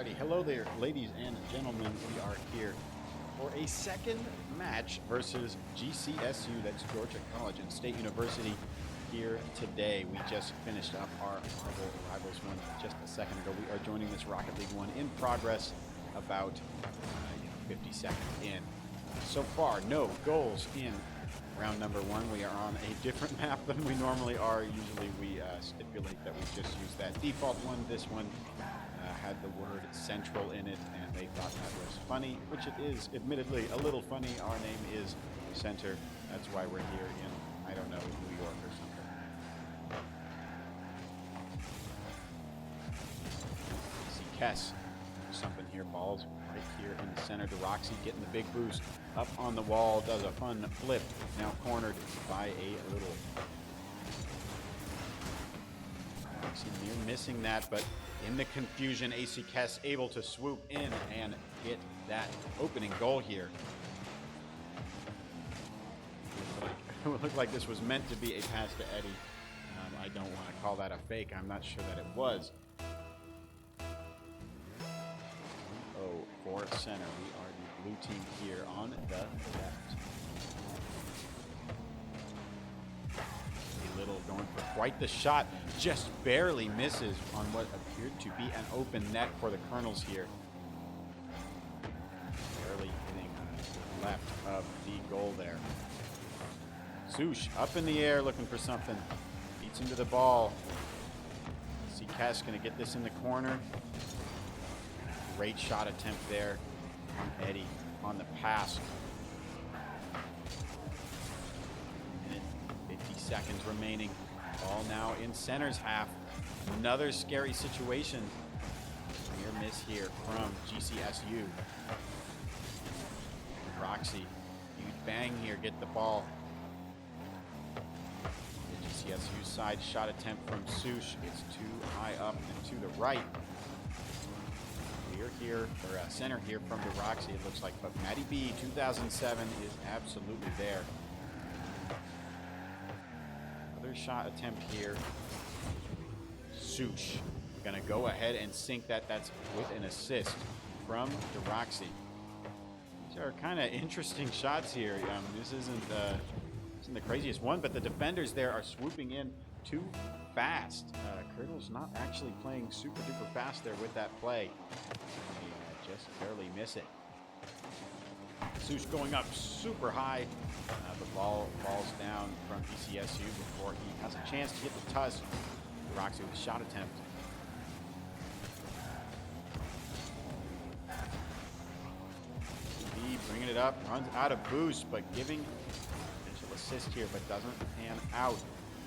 Alrighty, hello there, ladies and gentlemen. We are here for a second match versus GCSU, that's Georgia College and State University, here today. We just finished up our Marvel Rivals one just a second ago. We are joining this Rocket League one in progress, about 50 seconds in. So far, no goals in round number one. We are on a different map than we normally are. Usually we stipulate that we just use that default one. This one had the word central in it, and they thought that was funny, which it is admittedly a little funny. Our name is Center. That's why we're here in, I don't know, New York or something. See Kess, something here, balls right here in the center. DeRoxy getting the big boost up on the wall, does a fun flip, now cornered by a little. Near missing that, but in the confusion, AC Kess able to swoop in and get that opening goal here. It looked like this was meant to be a pass to Eddie. I don't want to call that a fake. I'm not sure that it was. Oh, for center. We are the blue team here on the left. Little going for quite the shot, just barely misses on what appeared to be an open net for the Colonels here. Barely hitting left of the goal there. Sush up in the air looking for something. Beats into the ball. See Cass gonna get this in the corner. Great shot attempt there on Eddie on the pass. 50 seconds remaining. Ball now in center's half. Another scary situation. Near miss here from GCSU. Roxy, huge bang here, get the ball. The GCSU side shot attempt from Sush. It's too high up and to the right. Clear here, or center here from the Roxy, it looks like. But Maddie B, 2007, is absolutely there. Another shot attempt here. Sush gonna go ahead and sink that. That's with an assist from DeRoxy. These are kind of interesting shots here. This isn't the craziest one, but the defenders there are swooping in too fast. Colonel's not actually playing super duper fast there with that play. They just barely miss it. Sush going up super high. The ball falls down from GCSU before he has a chance to get the tusk. Roxy with a shot attempt. B bringing it up, runs out of boost, but giving potential assist here, but doesn't pan out.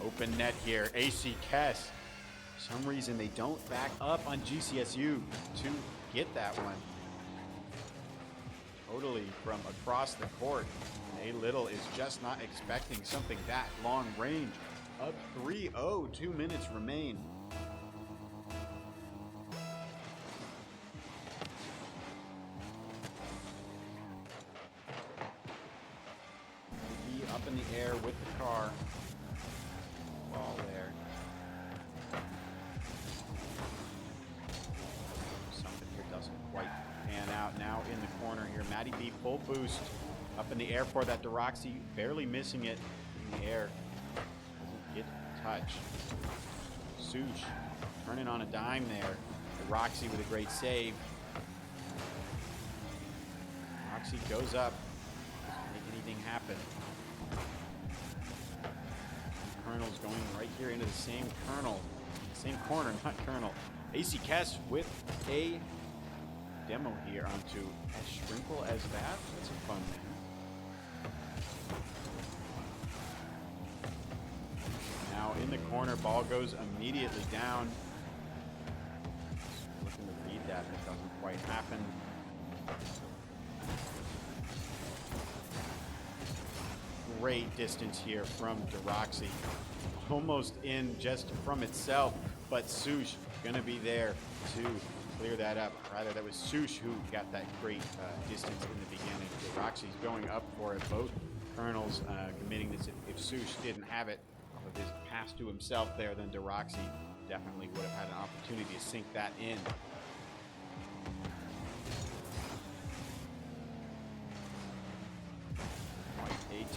Open net here, AC Kess. For some reason they don't back up on GCSU to get that one. Totally from across the court. A Little is just not expecting something that long range. Up 3-0, 2 minutes remain. Up in the air with the car. Ball there. Something here doesn't quite pan out. Now in the corner here, Maddie B full boost. Up in the air for that DeRoxy, barely missing it in the air. Doesn't get touch. Sush turning on a dime there. DeRoxy with a great save. Roxy goes up. Doesn't make anything happen. Colonel's going right here into the same corner, not Colonel. AC Kess with a demo here onto As Shrinkle as That. That's a fun name. Now in the corner, ball goes immediately down. Looking to read that, but it doesn't quite happen. Great distance here from DeRoxy. Almost in just from itself, but Sush gonna be there to clear that up. Rather, that was Sush who got that great distance in the beginning. DeRoxy's going up for it. Both Colonels committing this. If Sush didn't have it with his pass to himself there, then DeRoxy definitely would have had an opportunity to sink that in.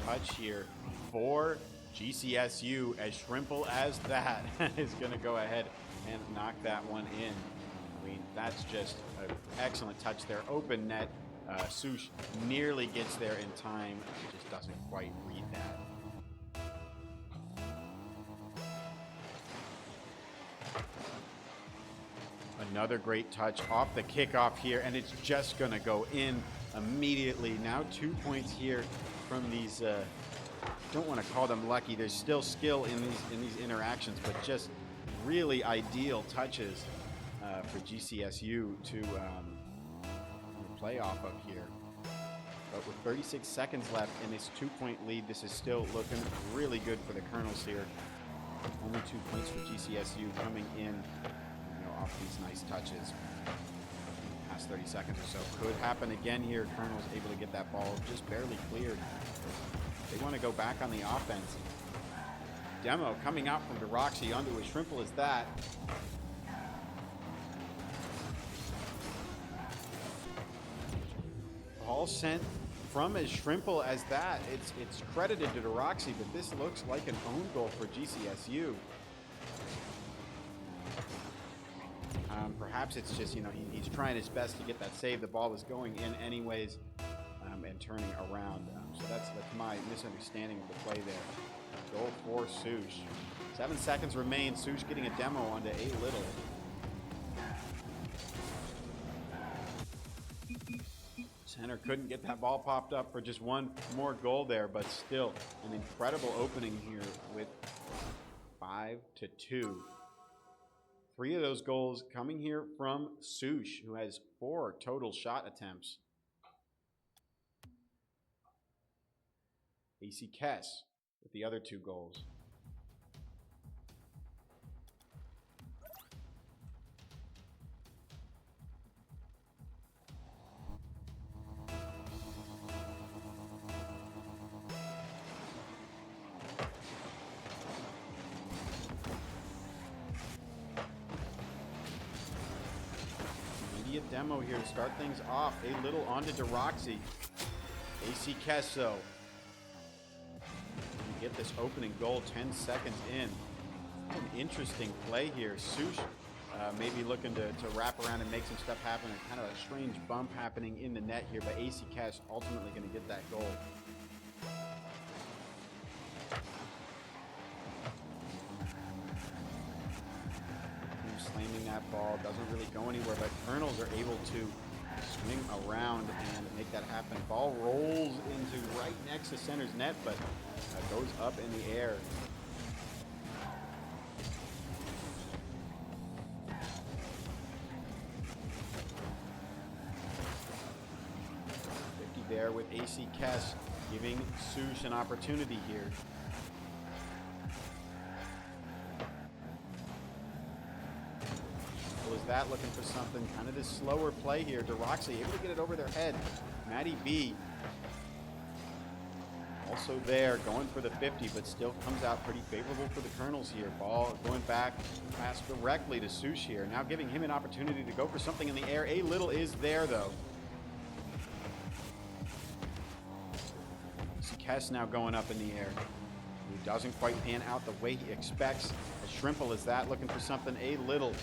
touch here for GCSU, as Shrimple as that is going to go ahead and knock that one in. I mean, that's just an excellent touch there. Open net. Sush nearly gets there in time. Just doesn't quite read that. Another great touch off the kickoff here, and it's just going to go in immediately. Now 2 points here from these, don't want to call them lucky. There's still skill in these interactions, but just really ideal touches for GCSU to play off of here. But with 36 seconds left in this 2-point lead, this is still looking really good for the Colonels here. Only 2 points for GCSU coming in, off these nice touches. Past 30 seconds or so. Could happen again here. Colonel's able to get that ball just barely cleared. They want to go back on the offense. Demo coming out from DeRoxy onto a Shrimple as that. Ball sent from as Shrimple as that. It's credited to DeRoxy, but this looks like an own goal for GCSU. Perhaps it's just, he's trying his best to get that save. The ball was going in anyways and turning around. So that's my misunderstanding of the play there. Goal for Sush. 7 seconds remain. Sush getting a demo onto A Little. Center couldn't get that ball popped up for just one more goal there, but still an incredible opening here with 5-2. 3 of those goals coming here from Sush, who has 4 total shot attempts. AC Kess with the other 2 goals. Demo here to start things off. A Little onto DeRoxy. AC Kesso. Get this opening goal 10 seconds in. An interesting play here. Sush maybe looking to wrap around and make some stuff happen. Kind of a strange bump happening in the net here, but AC Kess ultimately going to get that goal. Slamming that ball, doesn't really go anywhere, but Colonels are able to swing around and make that happen. Ball rolls into right next to center's net, but goes up in the air. There with AC Kess giving Sush an opportunity here. Was that looking for something? Kind of this slower play here. DeRoxy able to get it over their head. Maddie B also there, going for the 50, but still comes out pretty favorable for the Colonels here. Ball going back, pass directly to Sush here. Now giving him an opportunity to go for something in the air. A Little is there though. Kess now going up in the air. He doesn't quite pan out the way he expects. A Shrimple is that, looking for something. A Little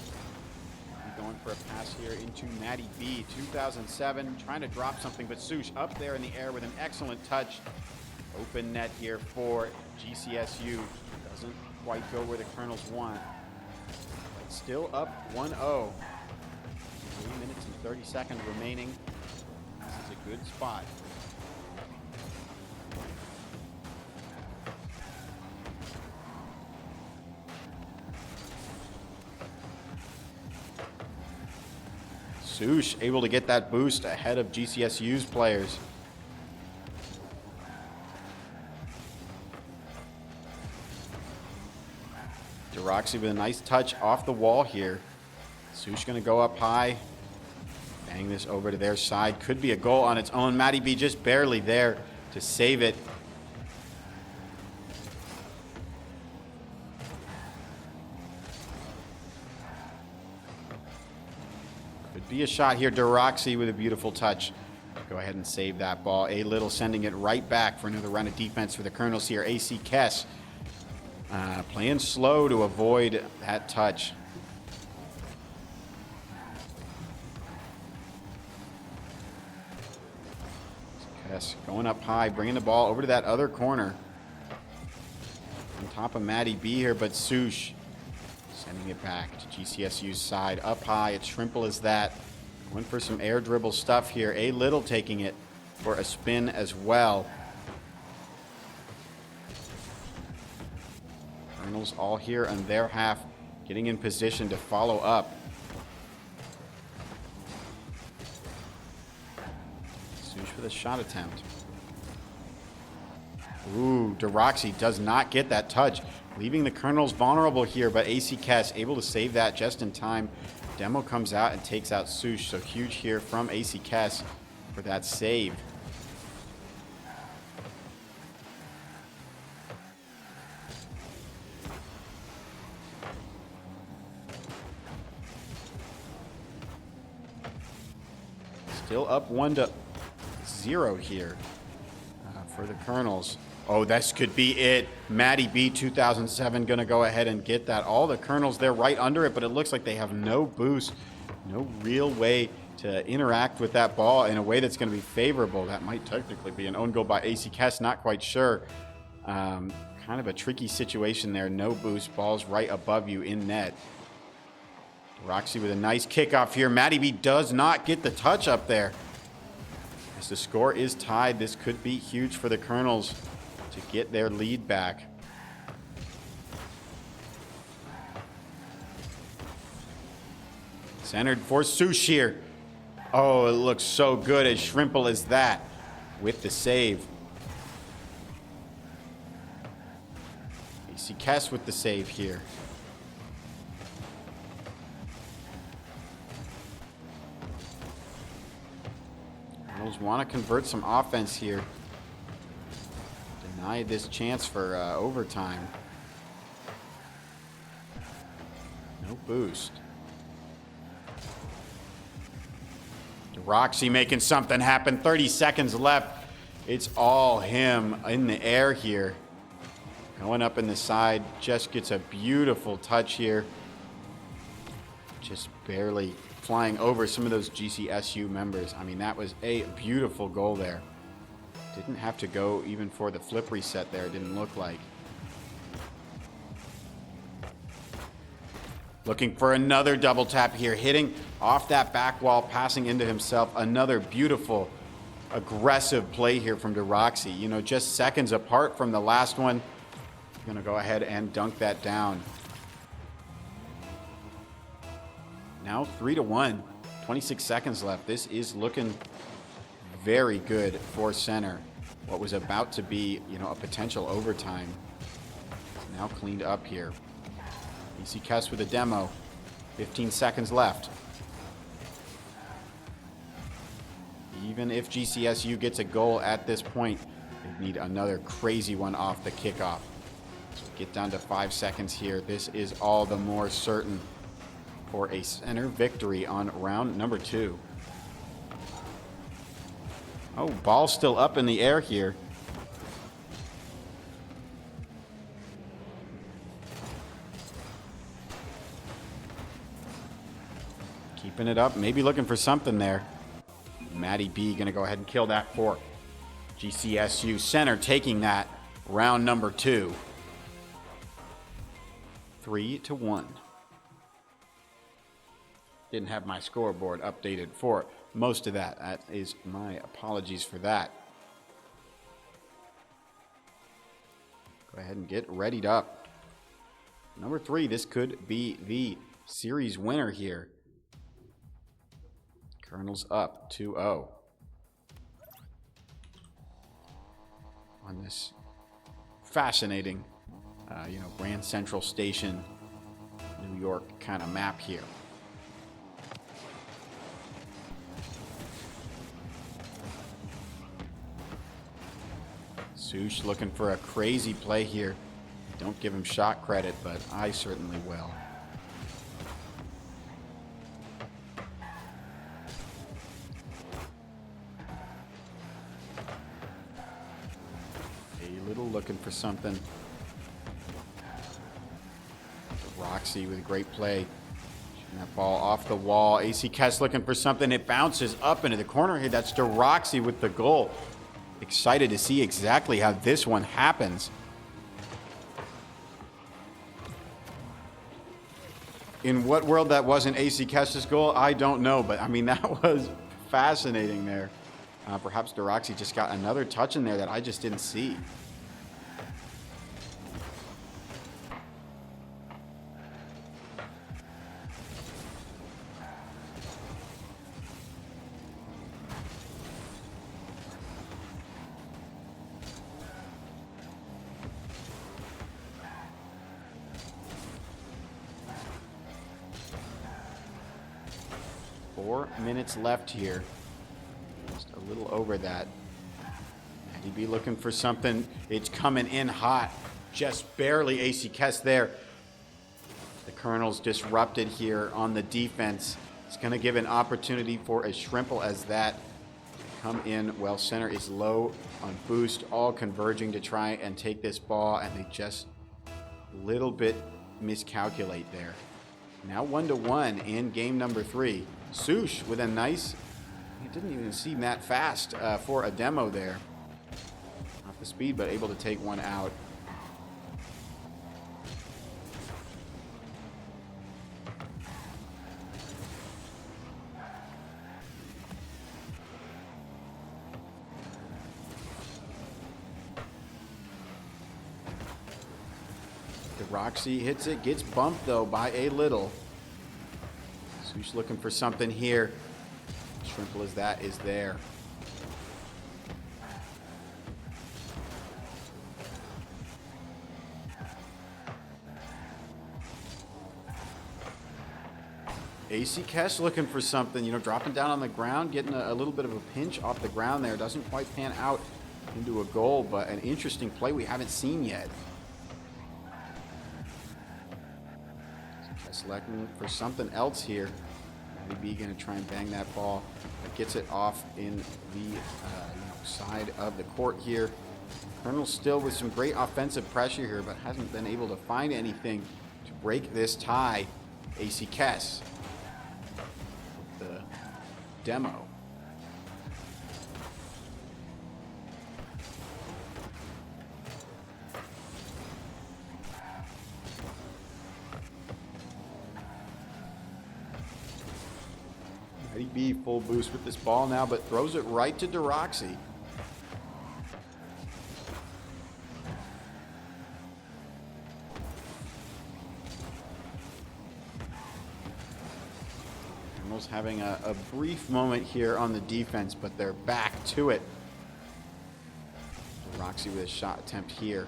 going for a pass here into Maddie B. 2007, trying to drop something, but Sush up there in the air with an excellent touch. Open net here for GCSU. Doesn't quite go where the Colonels want. But still up 1-0. 3 minutes and 30 seconds remaining. This is a good spot. Sush able to get that boost ahead of GCSU's players. DeRoxy with a nice touch off the wall here. Sush going to go up high. Bang this over to their side. Could be a goal on its own. Maddie B just barely there to save it. Be a shot here. DeRoxy with a beautiful touch Go ahead and save that ball. A Little sending it right back for another round of defense for the Colonels here. AC Kess playing slow to avoid that touch. Kess going up high, bringing the ball over to that other corner. On top of Maddie B here, but Sush sending it back to GCSU's side. Up high, it's Shrimple as that. Going for some air dribble stuff here. A Little taking it for a spin as well. Colonels all here on their half, getting in position to follow up. Sush with a shot attempt. Ooh, DeRoxy does not get that touch, leaving the Colonels vulnerable here, but AC Kess able to save that just in time. Demo comes out and takes out Sush, so huge here from AC Kess for that save. Still up 1-0 here for the Colonels. Oh, this could be it. Maddie B 2007 going to go ahead and get that. All the Colonels there right under it, but it looks like they have no boost, no real way to interact with that ball in a way that's going to be favorable. That might technically be an own goal by AC Kess, not quite sure. Kind of a tricky situation there. No boost, ball's right above you in net. Roxy with a nice kickoff here. Maddie B does not get the touch up there. As the score is tied, this could be huge for the Colonels to get their lead back. Centered for Sush here. Oh, it looks so good as Shrimple as that with the save. AC Kess with the save here. Colonels want to convert some offense here. Deny this chance for overtime. No boost. DeRoxy making something happen. 30 seconds left. It's all him in the air here. Going up in the side. Just gets a beautiful touch here. Just barely flying over some of those GCSU members. I mean, that was a beautiful goal there. Didn't have to go even for the flip reset there, it didn't look like. Looking for another double tap here, hitting off that back wall, passing into himself. Another beautiful, aggressive play here from DeRoxy. You know, just seconds apart from the last one. Gonna go ahead and dunk that down. Now 3-1, 26 seconds left. This is looking very good for center. What was about to be, you know, a potential overtime is now cleaned up here. AC Kess with a demo. 15 seconds left. Even if GCSU gets a goal at this point, they need another crazy one off the kickoff. So get down to 5 seconds here. This is all the more certain for a center victory on round number 2. Oh, ball still up in the air here. Keeping it up, maybe looking for something there. Maddie B gonna go ahead and kill that for GCSU. Center taking that round number 2. 3-1. Didn't have my scoreboard updated for most of that. That is my apologies for that. Go ahead and get readied up. Number 3, this could be the series winner here. Colonels up 2-0. On this fascinating, Grand Central Station, New York kind of map here. Sush looking for a crazy play here. Don't give him shot credit, but I certainly will. Little looking for something. Roxy with great play. Shooting that ball off the wall. AC Kess looking for something. It bounces up into the corner here. That's Roxy with the goal. Excited to see exactly how this one happens. In what world that wasn't AC Kess's goal, I don't know. But, I mean, that was fascinating there. Perhaps Roxy just got another touch in there that I just didn't see. Four minutes left here. Just a little over that. Maddie B looking for something. It's coming in hot. Just barely AC Kess there. The Colonels disrupted here on the defense. It's going to give an opportunity for a Shrimple as that come in. Well, center is low on boost. All converging to try and take this ball. And they just a little bit miscalculate there. Now 1-1 in game number 3. Sush with a nice, it didn't even seem that fast for a demo there. Off the speed, but able to take one out. Roxy hits it, gets bumped though by a little. Sush looking for something here. Shrimple as that is there. AC Kess looking for something, you know, dropping down on the ground, getting a little bit of a pinch off the ground there. Doesn't quite pan out into a goal, but an interesting play we haven't seen yet. Looking for something else here. Maddie B going to try and bang that ball. That gets it off in the side of the court here. Colonel still with some great offensive pressure here, but hasn't been able to find anything to break this tie. AC Kess with the demo. Maddie B full boost with this ball now, but throws it right to Roxy. Almost having a brief moment here on the defense, but they're back to it. Roxy with a shot attempt here.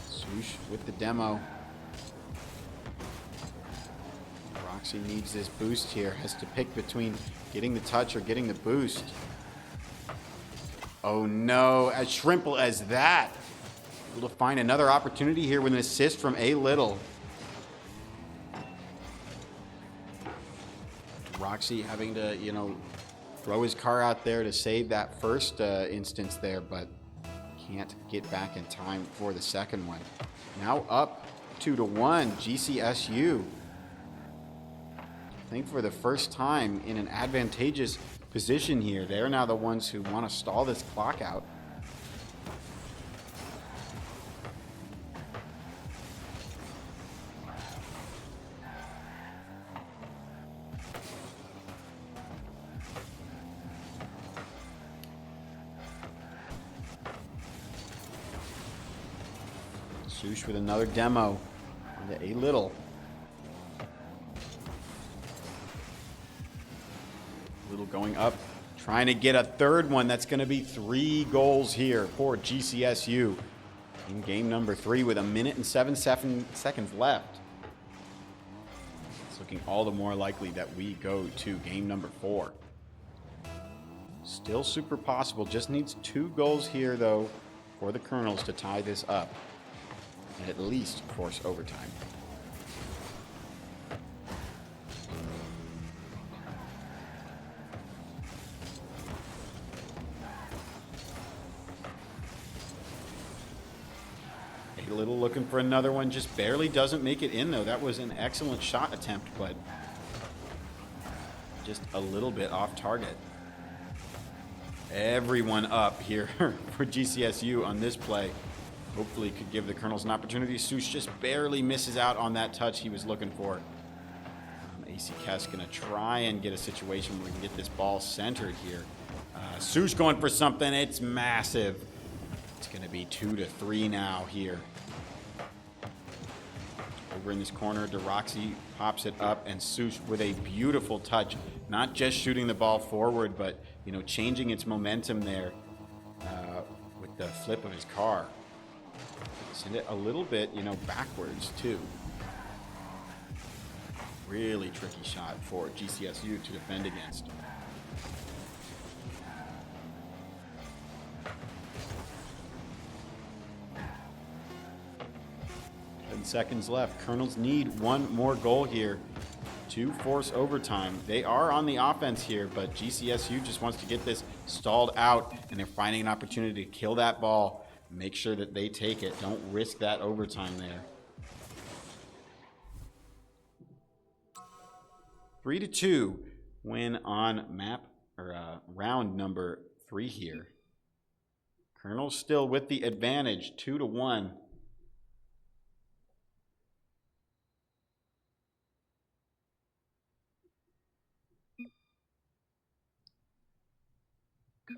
Swoosh with the demo. Roxy needs this boost here. Has to pick between getting the touch or getting the boost. Oh no, as Shrimple as that. Able to find another opportunity here with an assist from A Little. Roxy having to, you know, throw his car out there to save that first instance there, but can't get back in time for the second one. Now up 2-1, GCSU. I think for the first time in an advantageous position here. They're now the ones who want to stall this clock out. Sush with another demo on the A Little. Little going up, trying to get a third one. That's going to be 3 goals here for GCSU in game number 3 with 1 minute and 7 seconds left. It's looking all the more likely that we go to game number 4. Still super possible. Just needs 2 goals here, though, for the Colonels to tie this up and at least force overtime. Little looking for another one, just barely doesn't make it in though. That was an excellent shot attempt, but just a little bit off target. Everyone up here for GCSU on this play. Hopefully could give the Colonels an opportunity. Sush just barely misses out on that touch he was looking for. AC Kess gonna try and get a situation where we can get this ball centered here. Sush going for something, it's massive. It's gonna be 2-3 now here. Over in this corner, DeRoxy pops it up, and Sush with a beautiful touch. Not just shooting the ball forward, but changing its momentum there with the flip of his car. Send it a little bit, backwards too. Really tricky shot for GCSU to defend against. 10 seconds left. Colonels need one more goal here to force overtime. They are on the offense here, but GCSU just wants to get this stalled out, and they're finding an opportunity to kill that ball. Make sure that they take it. Don't risk that overtime there. 3-2 win on round number 3 here. Colonels still with the advantage, 2-1.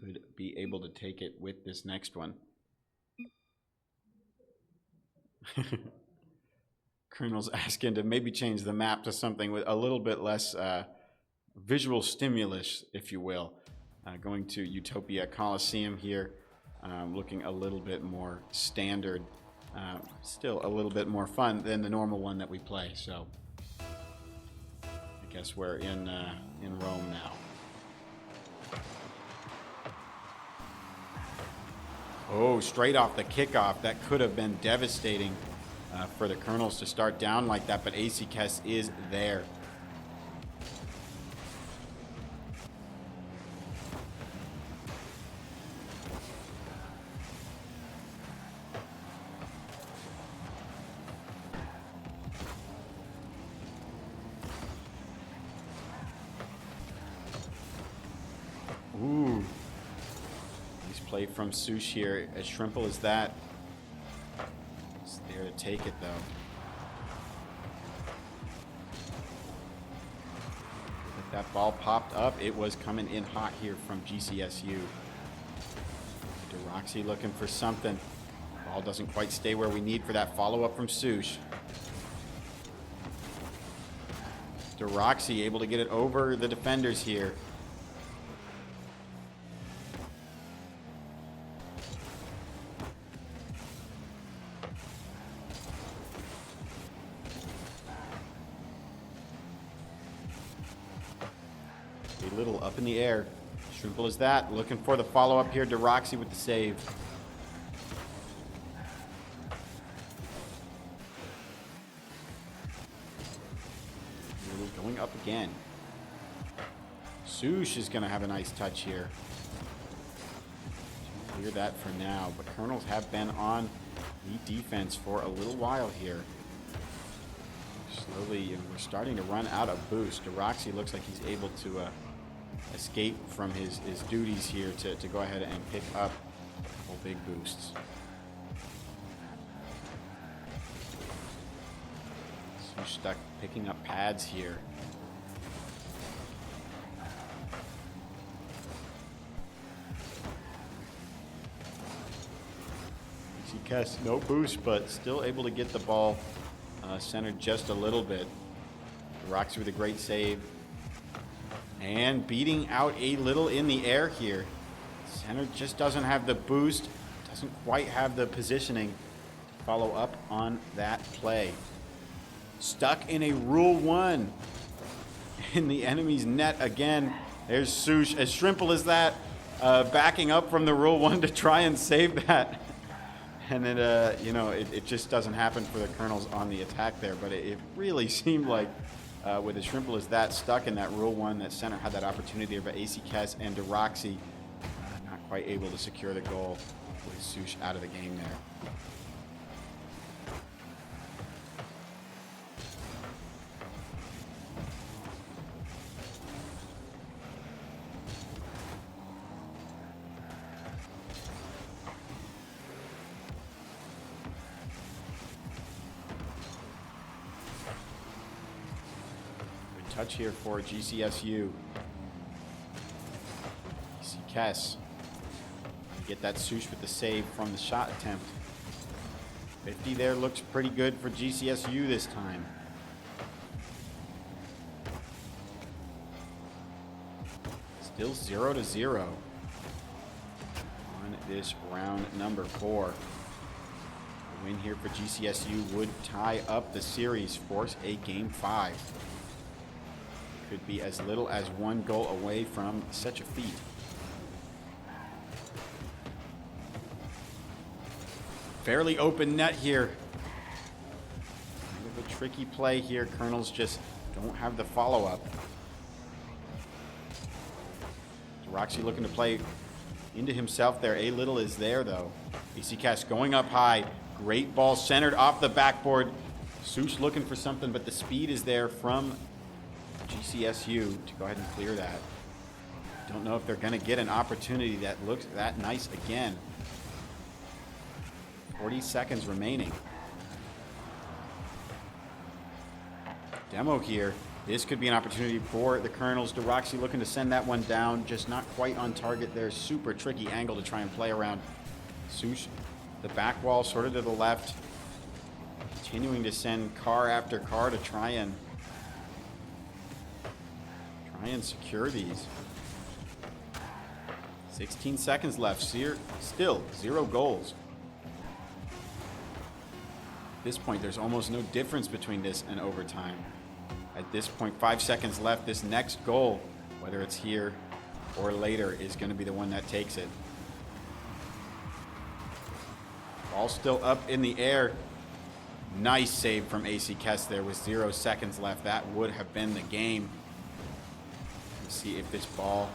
Could be able to take it with this next one. Colonel's asking to maybe change the map to something with a little bit less visual stimulus, if you will. Going to Utopia Coliseum here, looking a little bit more standard. Still a little bit more fun than the normal one that we play. So I guess we're in Rome now. Oh, straight off the kickoff. That could have been devastating for the Colonels to start down like that, but AC Kess is there. Ooh. Nice play from Sush here. As shrimple as that. It's there to take it, though. If that ball popped up, it was coming in hot here from GCSU. DeRoxy looking for something. Ball doesn't quite stay where we need for that follow-up from Sush. DeRoxy able to get it over the defenders here. A little up in the air. Simple as that. Looking for the follow-up here. DeRoxy with the save. Going up again. Sush is going to have a nice touch here. Clear that for now. But Colonels have been on the defense for a little while here. Slowly, we're starting to run out of boost. DeRoxy looks like he's able to escape from his duties here to go ahead and pick up a couple big boosts. So stuck picking up pads here. Kess, no boost, but still able to get the ball centered just a little bit. DeRoxy with a great save. And beating out a little in the air here. Center just doesn't have the boost, doesn't quite have the positioning to follow up on that play. Stuck in a Rule 1 in the enemy's net again. There's Sush, as shrimple as that, backing up from the Rule 1 to try and save that. And then, it just doesn't happen for the Colonels on the attack there. But it really seemed like with as shrimple as that, stuck in that Rule 1, that center had that opportunity there, but AC Kess and DeRoxy not quite able to secure the goal with Sush out of the game there. touch here for GCSU. See Kess. Get that Sush with the save from the shot attempt. 50 there looks pretty good for GCSU this time. Still 0-0 on this round number 4. A win here for GCSU would tie up the series, force a game 5. Could be as little as 1 goal away from such a feat. Fairly open net here. Kind of a tricky play here. Colonels just don't have the follow-up. Roxy looking to play into himself there. A little is there though. AC Cash going up high. Great ball centered off the backboard. Sush looking for something, but the speed is there from GCSU to go ahead and clear that. Don't know if they're going to get an opportunity that looks that nice again. 40 seconds remaining. Demo here. This could be an opportunity for the Colonels. Roxy looking to send that one down, just not quite on target there. Super tricky angle to try and play around. Sush, the back wall sort of to the left. Continuing to send car after car to try and secure these. 16 seconds left. Still 0 goals. At this point, there's almost no difference between this and overtime. At this point, 5 seconds left. This next goal, whether it's here or later, is going to be the one that takes it. Ball still up in the air. Nice save from AC Kess there with 0 seconds left. That would have been the game. Let's see if this ball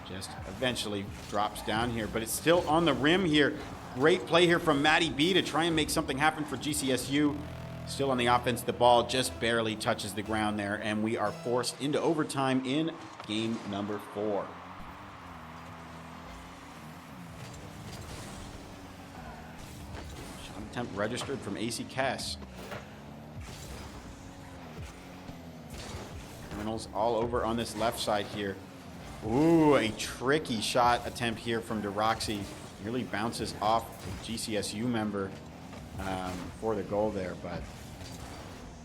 just eventually drops down here, but it's still on the rim here. Great play here from Maddie B to try and make something happen for GCSU. Still on the offense, the ball just barely touches the ground there, and we are forced into overtime in game number 4. Shot attempt registered from AC Cass. Criminals all over on this left side here. Ooh, a tricky shot attempt here from DeRoxy. Nearly bounces off a GCSU member for the goal there, but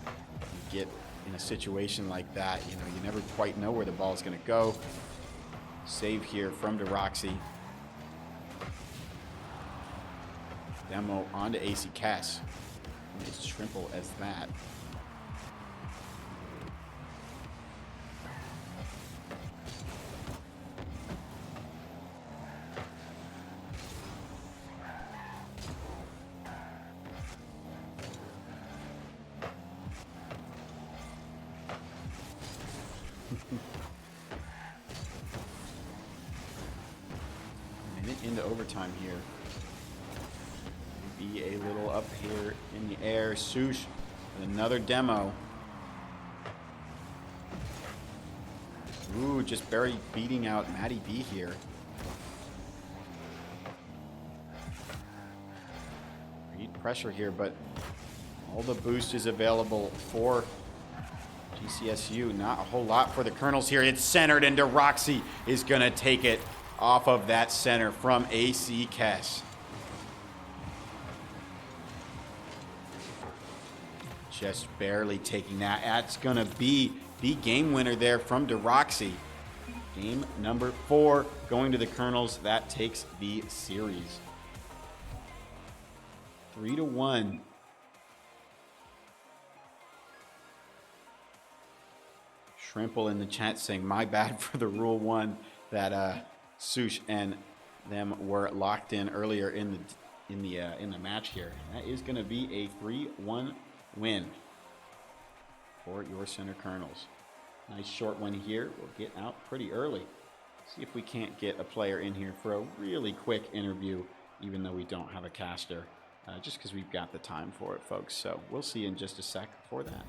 you get in a situation like that, you never quite know where the ball is going to go. Save here from DeRoxy. Demo onto AC Cass. As trimple as that. Minute into overtime here. Be a little up here in the air. Sush with another demo. Ooh, just barely beating out Maddie B here. Great pressure here, but all the boost is available for GCSU. Not a whole lot for the Colonels here. It's centered, and DeRoxy is going to take it off of that center from AC Cass. Just barely taking that. That's going to be the game winner there from DeRoxy. Game number 4 going to the Colonels. That takes the series. 3-1. Shrimple in the chat saying, my bad for the rule 1 that Sush and them were locked in earlier in the match here. That is going to be a 3-1 win for your Center Colonels. Nice short one here. We'll get out pretty early. See if we can't get a player in here for a really quick interview, even though we don't have a caster, just because we've got the time for it, folks. So we'll see you in just a sec for that.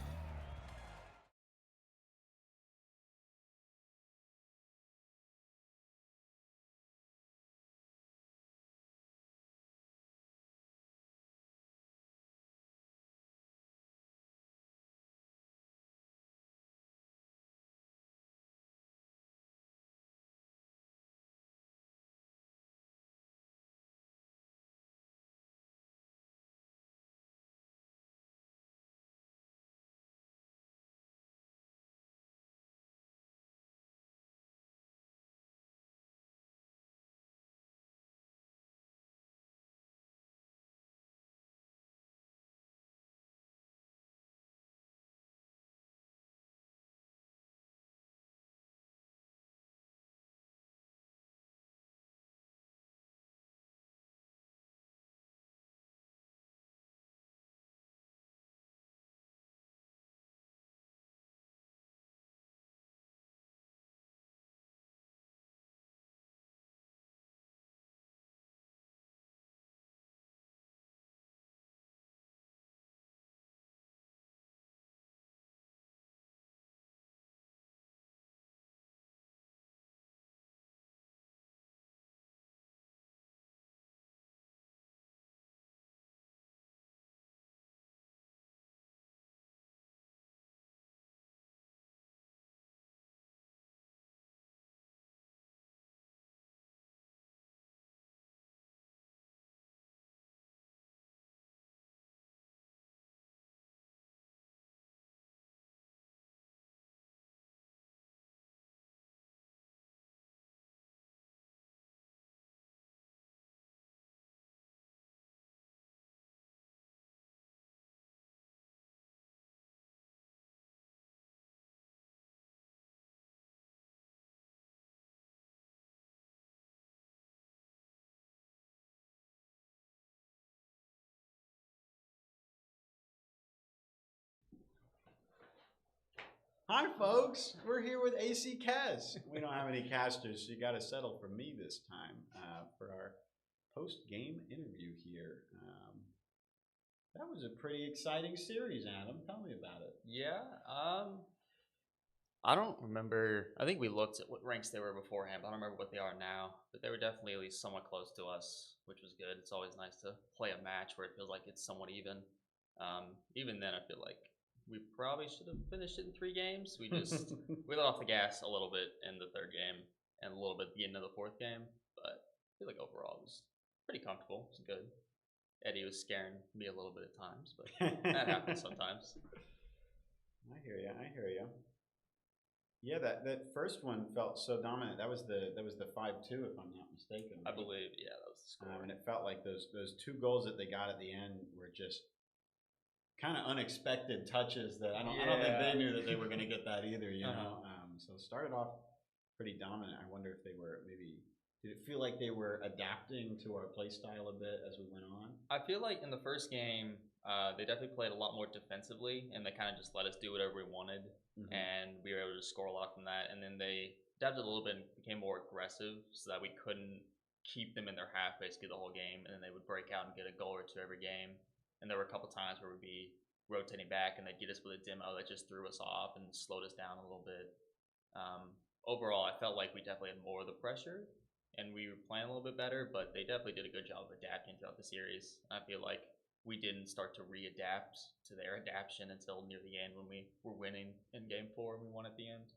Hi, folks. We're here with AC Kaz. We don't have any casters, so you got to settle for me this time for our post-game interview here. That was a pretty exciting series, Adam. Tell me about it. Yeah. I don't remember. I think we looked at what ranks they were beforehand, but I don't remember what they are now. But they were definitely at least somewhat close to us, which was good. It's always nice to play a match where it feels like it's somewhat even. Even then, I feel like we probably should have finished it in 3 games. We let off the gas a little bit in the third game and a little bit at the end of the fourth game. But I feel like overall it was pretty comfortable. It was good. Eddie was scaring me a little bit at times, but that happens sometimes. I hear you. I hear you. Yeah, that first one felt so dominant. That was the 5-2, if I'm not mistaken. I Right? believe, yeah, that was the score. And it felt like those 2 goals that they got at the end were just kind of unexpected touches that I don't think they knew that they were going to get that either. You know, so it started off pretty dominant. I wonder if they were maybe. Did it feel like they were adapting to our play style a bit as we went on? I feel like in the first game, they definitely played a lot more defensively, and they kind of just let us do whatever we wanted, and we were able to score a lot from that. And then they adapted a little bit and became more aggressive, so that we couldn't keep them in their half basically the whole game, and then they would break out and get a goal or two every game. And there were a couple times where we'd be rotating back, and they'd get us with a demo that just threw us off and slowed us down a little bit. Overall, I felt like we definitely had more of the pressure, and we were playing a little bit better, but they definitely did a good job of adapting throughout the series. I feel like we didn't start to readapt to their adaptation until near the end when we were winning in game 4 and we won at the end.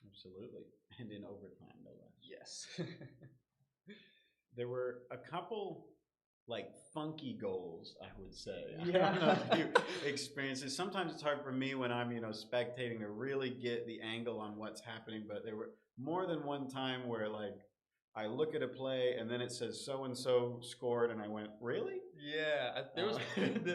Absolutely. And in overtime, no less. Yes. There were a couple like funky goals, I would say. Yeah. I don't know if you experience it. Sometimes it's hard for me when I'm, spectating to really get the angle on what's happening, but there were more than one time where like I look at a play and then it says so and so scored and I went, really? Yeah, there was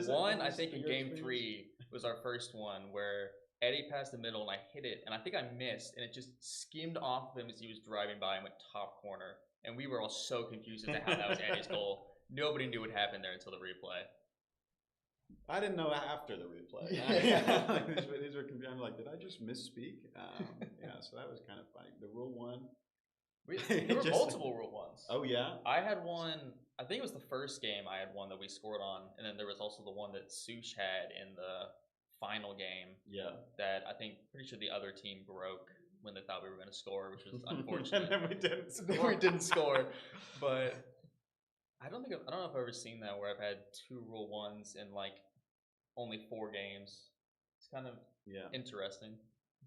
one, I think in game 3 was our first one where Eddie passed the middle and I hit it and I think I missed and it just skimmed off of him as he was driving by and went top corner. And we were all so confused as to how that was Eddie's goal. Nobody knew what happened there until the replay. I didn't know after the replay. These were I'm like, did I just misspeak? So that was kind of funny. The rule 1. There were multiple rule ones. Oh, yeah? I had one, I think it was the first game I had one that we scored on, and then there was also the one that Sush had in the final game. Yeah. That I think, pretty sure the other team broke when they thought we were going to score, which was unfortunate. And then we didn't score. We didn't score. But I don't know if I've ever seen that where I've had 2 rule ones in like only 4 games. It's kind of interesting.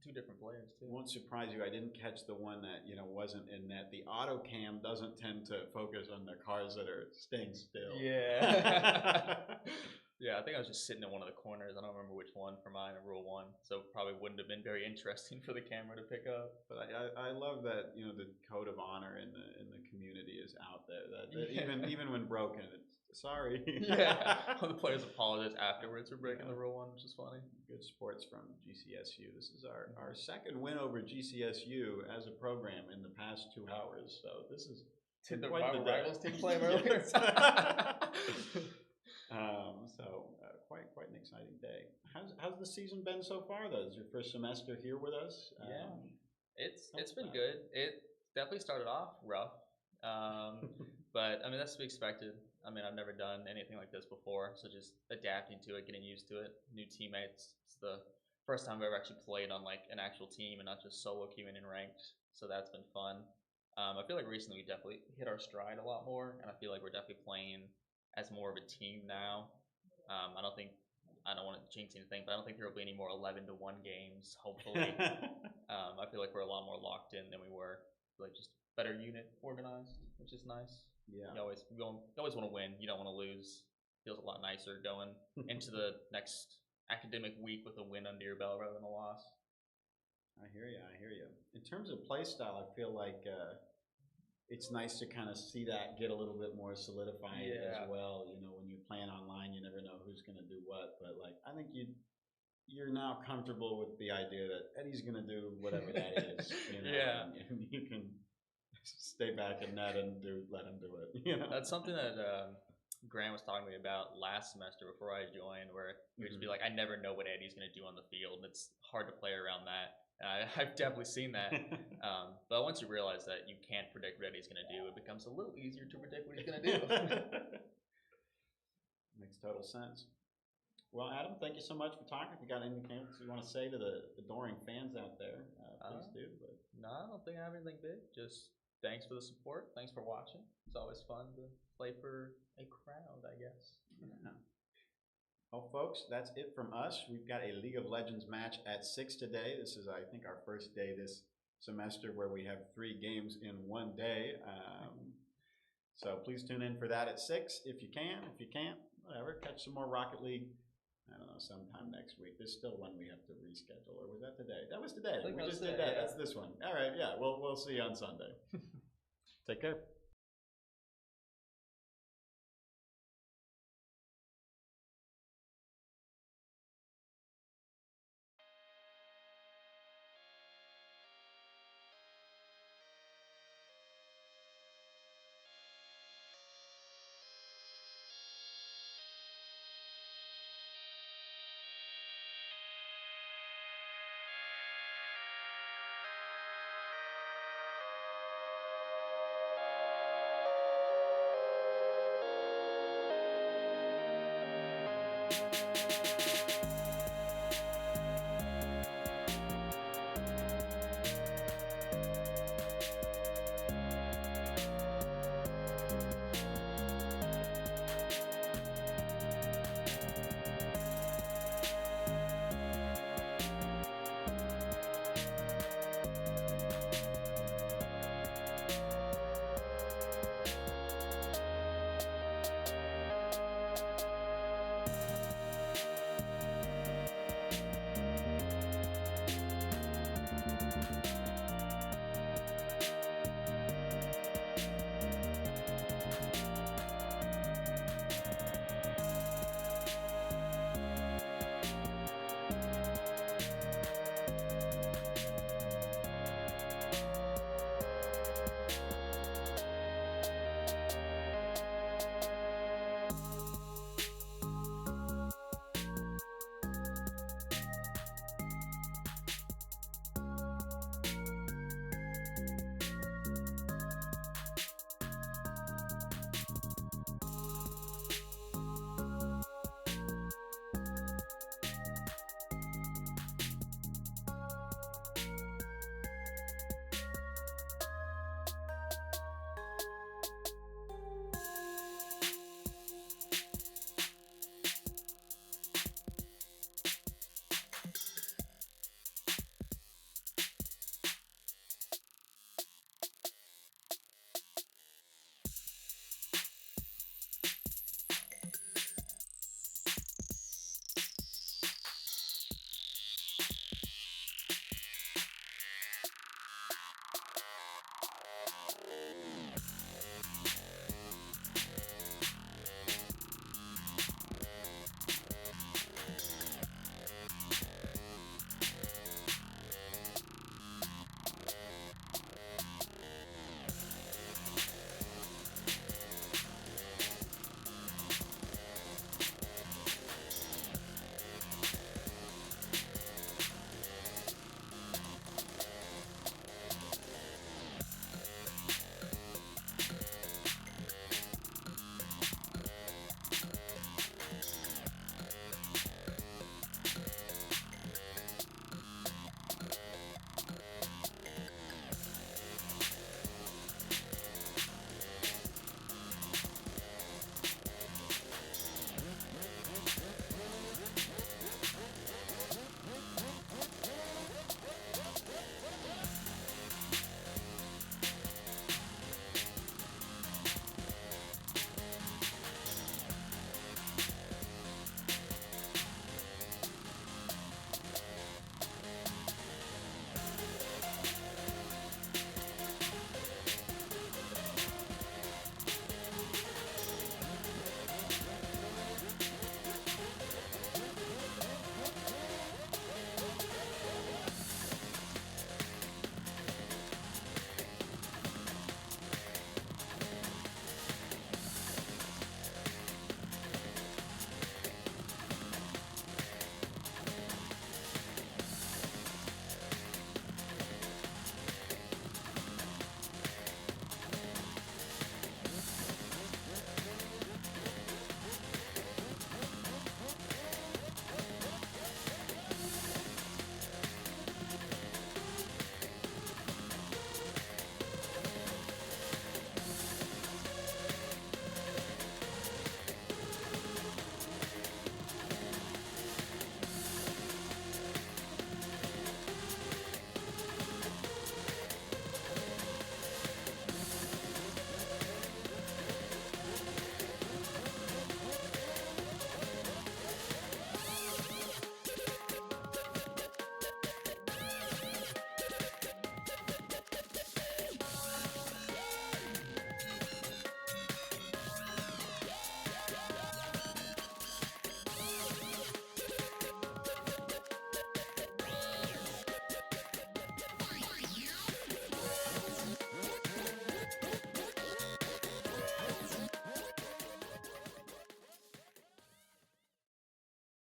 2 different players too. It won't surprise you. I didn't catch the one that wasn't in net. The auto cam doesn't tend to focus on the cars that are staying still. Yeah. Yeah, I think I was just sitting in one of the corners. I don't remember which one for mine in Rule 1, so probably wouldn't have been very interesting for the camera to pick up. But I love that the code of honor in the community is out there. That even when broken, it's sorry. Yeah, the players apologize afterwards for breaking the Rule 1, which is funny. Good sports from GCSU. This is our second win over GCSU as a program in the past 2 hours. So this is the rivals team playing earlier. Quite an exciting day. How's the season been so far? Though, is your first semester here with us? It's been good. It definitely started off rough, but I mean that's to be expected. I mean I've never done anything like this before, so just adapting to it, getting used to it. New teammates. It's the first time I've ever actually played on like an actual team and not just solo queuing in ranked. So that's been fun. I feel like recently we definitely hit our stride a lot more, and I feel like we're definitely playing as more of a team now. I don't want to jinx anything, but I don't think there will be any more 11-1 games, hopefully. I feel like we're a lot more locked in than we were. Like just better unit organized, which is nice. Yeah. You always want to win. You don't want to lose. Feels a lot nicer going into the next academic week with a win under your belt rather than a loss. I hear you. In terms of play style, I feel like it's nice to kind of see that get a little bit more solidified as well. When you're playing online, you never know who's going to do what. But like, I think you're now comfortable with the idea that Eddie's going to do whatever that is. And you can stay back in net and let him do it. That's something that Grant was talking to me about last semester before I joined, where he would just be like, I never know what Eddie's going to do on the field. It's hard to play around that. And I've definitely seen that. But once you realize that you can't predict what Eddie's going to do, it becomes a little easier to predict what he's going to do. Makes total sense. Well, Adam, thank you so much for talking. If you got anything you want to say to the adoring fans out there, please do. But no, I don't think I have anything big. Just thanks for the support. Thanks for watching. It's always fun to play for a crowd, I guess. Yeah. Well, folks, that's it from us. We've got a League of Legends match at 6 today. This is, I think, our first day this semester where we have 3 games in one day. So please tune in for that at 6 if you can. If you can't, whatever, catch some more Rocket League. I don't know, sometime next week. There's still one we have to reschedule, or was that today? That was today. We just did that. Yeah. That's this one. All right, yeah. We'll see you on Sunday. Take care.